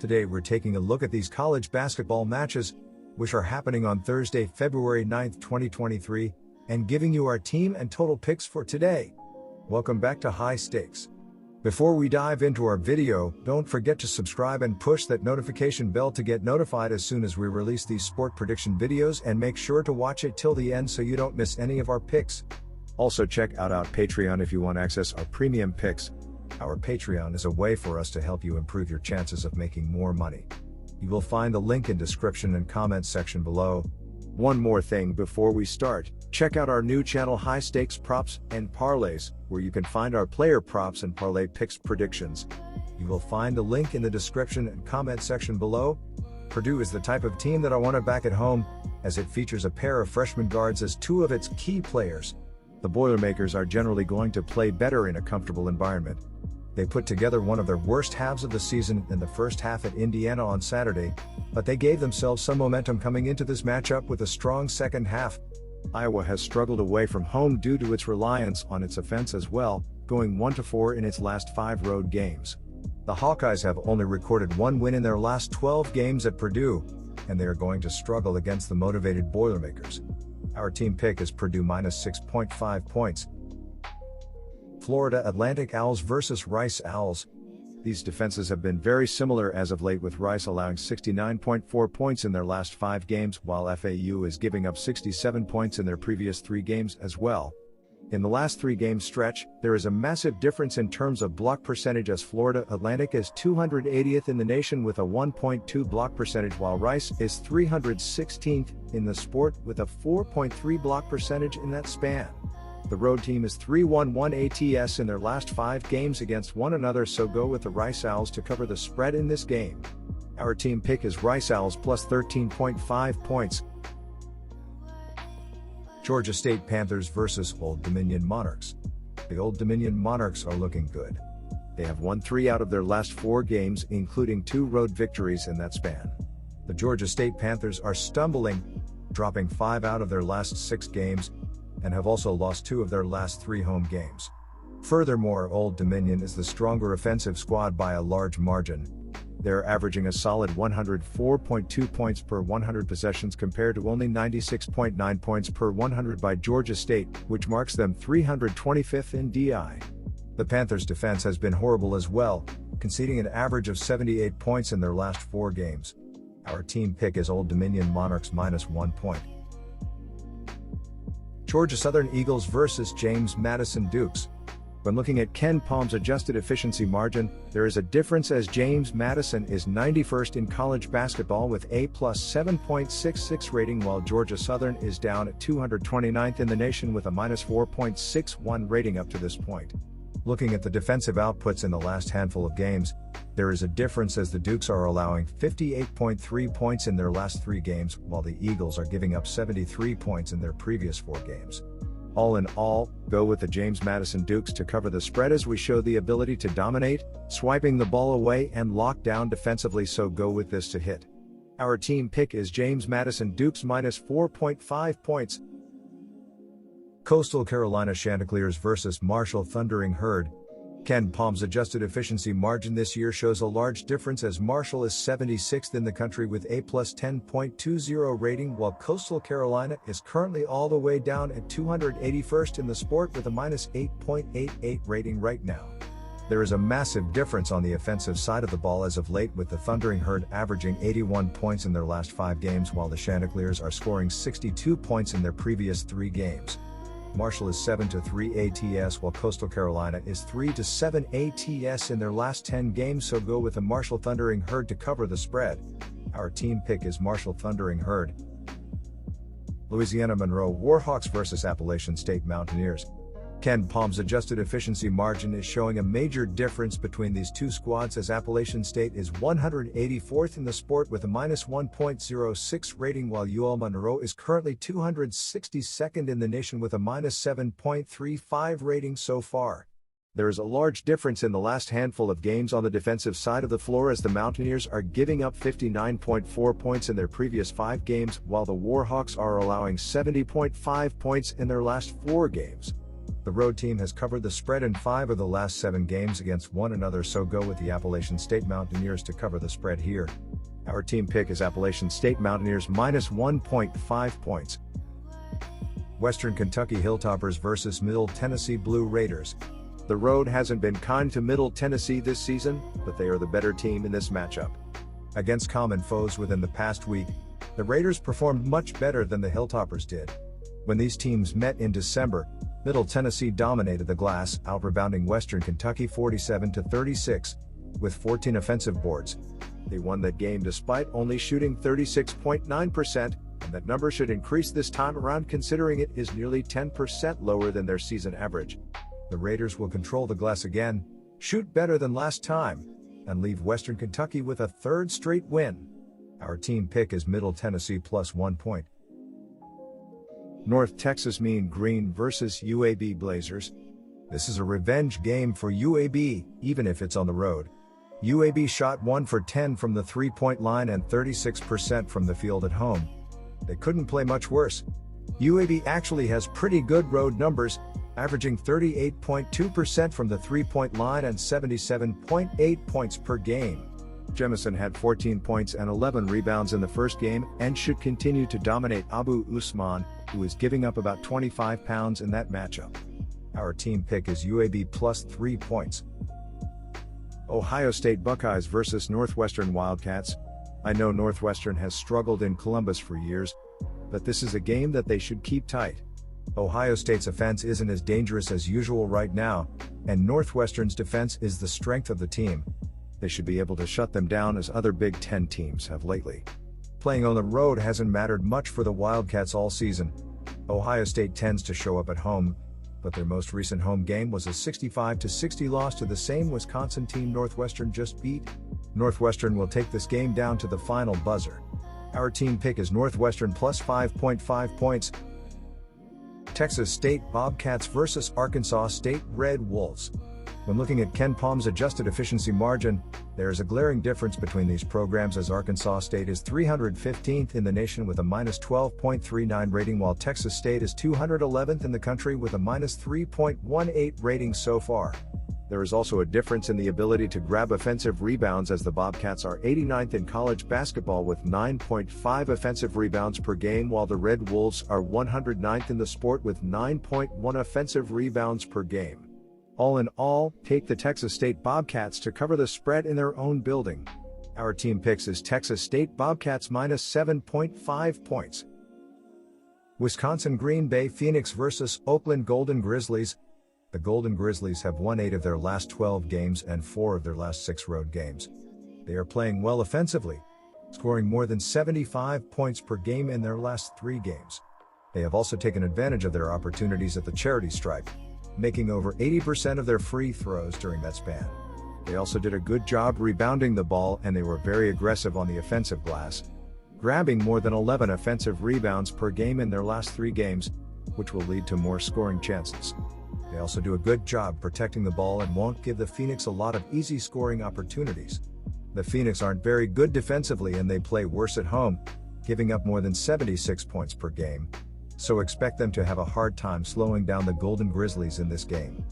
Today we're taking a look at these college basketball matches, which are happening on Thursday, February 9th, 2023, and giving you our team and total picks for today. Welcome back to High Stakes. Before we dive into our video, don't forget to subscribe and push that notification bell to get notified as soon as we release these sport prediction videos, and make sure to watch it till the end so you don't miss any of our picks. Also check out our Patreon if you want access our premium picks. Our Patreon is a way for us to help you improve your chances of making more money. You will find the link in description and comments section below. One more thing before we start, check out our new channel High Stakes Props and Parlays, where you can find our player props and parlay picks predictions. You will find the link in the description and comment section below. Purdue is the type of team that I want to back at home, as it features a pair of freshman guards as two of its key players. The Boilermakers are generally going to play better in a comfortable environment. They put together one of their worst halves of the season in the first half at Indiana on Saturday, but they gave themselves some momentum coming into this matchup with a strong second half. Iowa has struggled away from home due to its reliance on its offense as well, going 1-4 in its last 5 road games. The Hawkeyes have only recorded one win in their last 12 games at Purdue, and they are going to struggle against the motivated Boilermakers. Our team pick is Purdue minus 6.5 points. Florida Atlantic Owls versus Rice Owls. These defenses have been very similar as of late, with Rice allowing 69.4 points in their last 5 games, while FAU is giving up 67 points in their previous 3 games as well. In the last 3-game stretch, there is a massive difference in terms of block percentage, as Florida Atlantic is 280th in the nation with a 1.2 block percentage, while Rice is 316th in the sport with a 4.3 block percentage in that span. The road team is 3-1-1 ATS in their last 5 games against one another, so go with the Rice Owls to cover the spread in this game. Our team pick is Rice Owls plus 13.5 points. Georgia State Panthers versus Old Dominion Monarchs. The Old Dominion Monarchs are looking good. They have won 3 out of their last 4 games, including 2 road victories in that span. The Georgia State Panthers are stumbling, dropping 5 out of their last 6 games, and have also lost 2 of their last 3 home games. Furthermore, Old Dominion is the stronger offensive squad by a large margin. They're averaging a solid 104.2 points per 100 possessions compared to only 96.9 points per 100 by Georgia State, which marks them 325th in DI. The Panthers' defense has been horrible as well, conceding an average of 78 points in their last 4 games. Our team pick is Old Dominion Monarchs minus 1 point. Georgia Southern Eagles versus James Madison Dukes. When looking at Ken Palm's adjusted efficiency margin, there is a difference, as James Madison is 91st in college basketball with a plus 7.66 rating, while Georgia Southern is down at 229th in the nation with a minus 4.61 rating up to this point. Looking at the defensive outputs in the last handful of games, there is a difference, as the Dukes are allowing 58.3 points in their last 3 games, while the Eagles are giving up 73 points in their previous 4 games. All in all, go with the James Madison Dukes to cover the spread, as we show the ability to dominate, swiping the ball away and lock down defensively, so go with this to hit. Our team pick is James Madison Dukes minus 4.5 points. Coastal Carolina Chanticleers versus Marshall Thundering Herd. Ken Palm's adjusted efficiency margin this year shows a large difference, as Marshall is 76th in the country with a plus 10.20 rating, while Coastal Carolina is currently all the way down at 281st in the sport with a minus 8.88 rating right now. There is a massive difference on the offensive side of the ball as of late, with the Thundering Herd averaging 81 points in their last 5 games, while the Chanticleers are scoring 62 points in their previous 3 games. Marshall is 7-3 ATS, while Coastal Carolina is 3-7 ATS in their last 10 games, so go with the Marshall Thundering Herd to cover the spread. Our team pick is Marshall Thundering Herd. Louisiana Monroe Warhawks versus Appalachian State Mountaineers. Ken Palm's adjusted efficiency margin is showing a major difference between these 2 squads, as Appalachian State is 184th in the sport with a minus 1.06 rating, while UL Monroe is currently 262nd in the nation with a minus 7.35 rating so far. There is a large difference in the last handful of games on the defensive side of the floor, as the Mountaineers are giving up 59.4 points in their previous 5 games, while the Warhawks are allowing 70.5 points in their last 4 games. The road team has covered the spread in 5 of the last 7 games against one another, so go with the Appalachian State Mountaineers to cover the spread here. Our team pick is Appalachian State Mountaineers minus 1.5 points. Western Kentucky Hilltoppers versus Middle Tennessee Blue Raiders. The road hasn't been kind to Middle Tennessee this season, but they are the better team in this matchup. Against common foes within the past week, the Raiders performed much better than the Hilltoppers did. When these teams met in December, Middle Tennessee dominated the glass, out-rebounding Western Kentucky 47-36, with 14 offensive boards. They won that game despite only shooting 36.9%, and that number should increase this time around considering it is nearly 10% lower than their season average. The Raiders will control the glass again, shoot better than last time, and leave Western Kentucky with a third straight win. Our team pick is Middle Tennessee plus 1 point. North Texas Mean Green versus UAB Blazers. This is a revenge game for UAB, even if it's on the road. UAB shot 1 for 10 from the three-point line and 36% from the field at home. They couldn't play much worse. UAB actually has pretty good road numbers, averaging 38.2% from the three-point line and 77.8 points per game. Jemison had 14 points and 11 rebounds in the first game and should continue to dominate Abu Usman, who is giving up about 25 pounds in that matchup. Our team pick is UAB plus 3 points. Ohio State Buckeyes versus Northwestern Wildcats. I know Northwestern has struggled in Columbus for years, but this is a game that they should keep tight. Ohio State's offense isn't as dangerous as usual right now, and Northwestern's defense is the strength of the team. They should be able to shut them down as other Big Ten teams have lately. Playing on the road hasn't mattered much for the Wildcats all season. Ohio State tends to show up at home, but their most recent home game was a 65-60 loss to the same Wisconsin team Northwestern just beat. Northwestern will take this game down to the final buzzer. Our team pick is Northwestern plus 5.5 points. Texas State Bobcats versus Arkansas State Red Wolves. When looking at Ken Palm's adjusted efficiency margin, there is a glaring difference between these programs, as Arkansas State is 315th in the nation with a minus 12.39 rating, while Texas State is 211th in the country with a minus 3.18 rating so far. There is also a difference in the ability to grab offensive rebounds, as the Bobcats are 89th in college basketball with 9.5 offensive rebounds per game, while the Red Wolves are 109th in the sport with 9.1 offensive rebounds per game. All in all, take the Texas State Bobcats to cover the spread in their own building. Our team picks is Texas State Bobcats minus 7.5 points. Wisconsin Green Bay Phoenix versus Oakland Golden Grizzlies. The Golden Grizzlies have won 8 of their last 12 games and 4 of their last 6 road games. They are playing well offensively, scoring more than 75 points per game in their last 3 games. They have also taken advantage of their opportunities at the charity stripe, making over 80% of their free throws during that span. They also did a good job rebounding the ball, and they were very aggressive on the offensive glass, grabbing more than 11 offensive rebounds per game in their last 3 games, which will lead to more scoring chances. They also do a good job protecting the ball and won't give the Phoenix a lot of easy scoring opportunities. The Phoenix aren't very good defensively, and they play worse at home, giving up more than 76 points per game. So expect them to have a hard time slowing down the Golden Grizzlies in this game.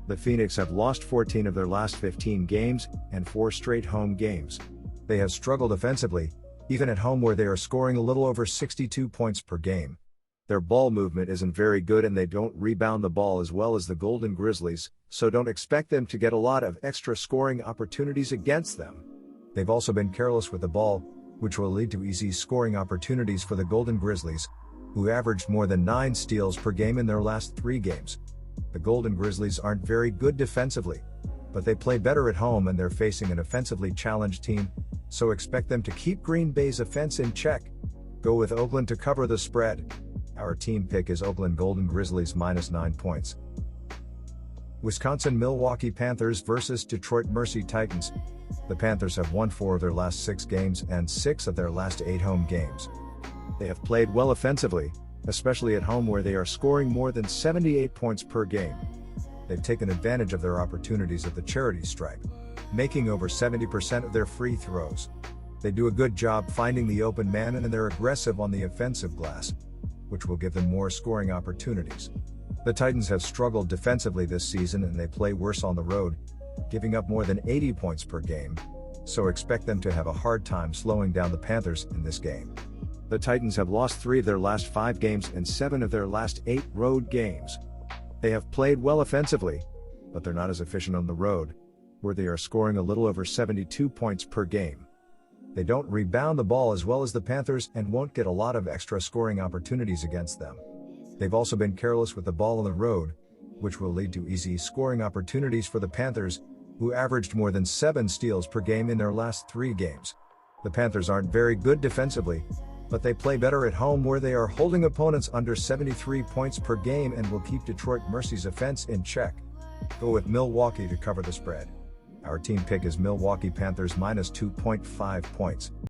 The Phoenix have lost 14 of their last 15 games and 4 straight home games. They have struggled offensively, even at home where they are scoring a little over 62 points per game. Their ball movement isn't very good, and they don't rebound the ball as well as the Golden Grizzlies, so don't expect them to get a lot of extra scoring opportunities against them. They've also been careless with the ball, which will lead to easy scoring opportunities for the Golden Grizzlies, who averaged more than 9 steals per game in their last 3 games. The Golden Grizzlies aren't very good defensively, but they play better at home, and they're facing an offensively challenged team, so expect them to keep Green Bay's offense in check. Go with Oakland to cover the spread. Our team pick is Oakland Golden Grizzlies minus 9 points. Wisconsin Milwaukee Panthers versus Detroit Mercy Titans. The Panthers have won 4 of their last 6 games and 6 of their last 8 home games. They have played well offensively, especially at home where they are scoring more than 78 points per game. They've taken advantage of their opportunities at the charity stripe, making over 70% of their free throws. They do a good job finding the open man, and they're aggressive on the offensive glass, which will give them more scoring opportunities. The Titans have struggled defensively this season and they play worse on the road, giving up more than 80 points per game, so expect them to have a hard time slowing down the Panthers in this game. The Titans have lost 3 of their last 5 games and 7 of their last 8 road games. They have played well offensively, but they're not as efficient on the road, where they are scoring a little over 72 points per game. They don't rebound the ball as well as the Panthers and won't get a lot of extra scoring opportunities against them. They've also been careless with the ball on the road, which will lead to easy scoring opportunities for the Panthers, who averaged more than 7 steals per game in their last 3 games. The Panthers aren't very good defensively, but they play better at home where they are holding opponents under 73 points per game and will keep Detroit Mercy's offense in check. Go with Milwaukee to cover the spread. Our team pick is Milwaukee Panthers minus 2.5 points.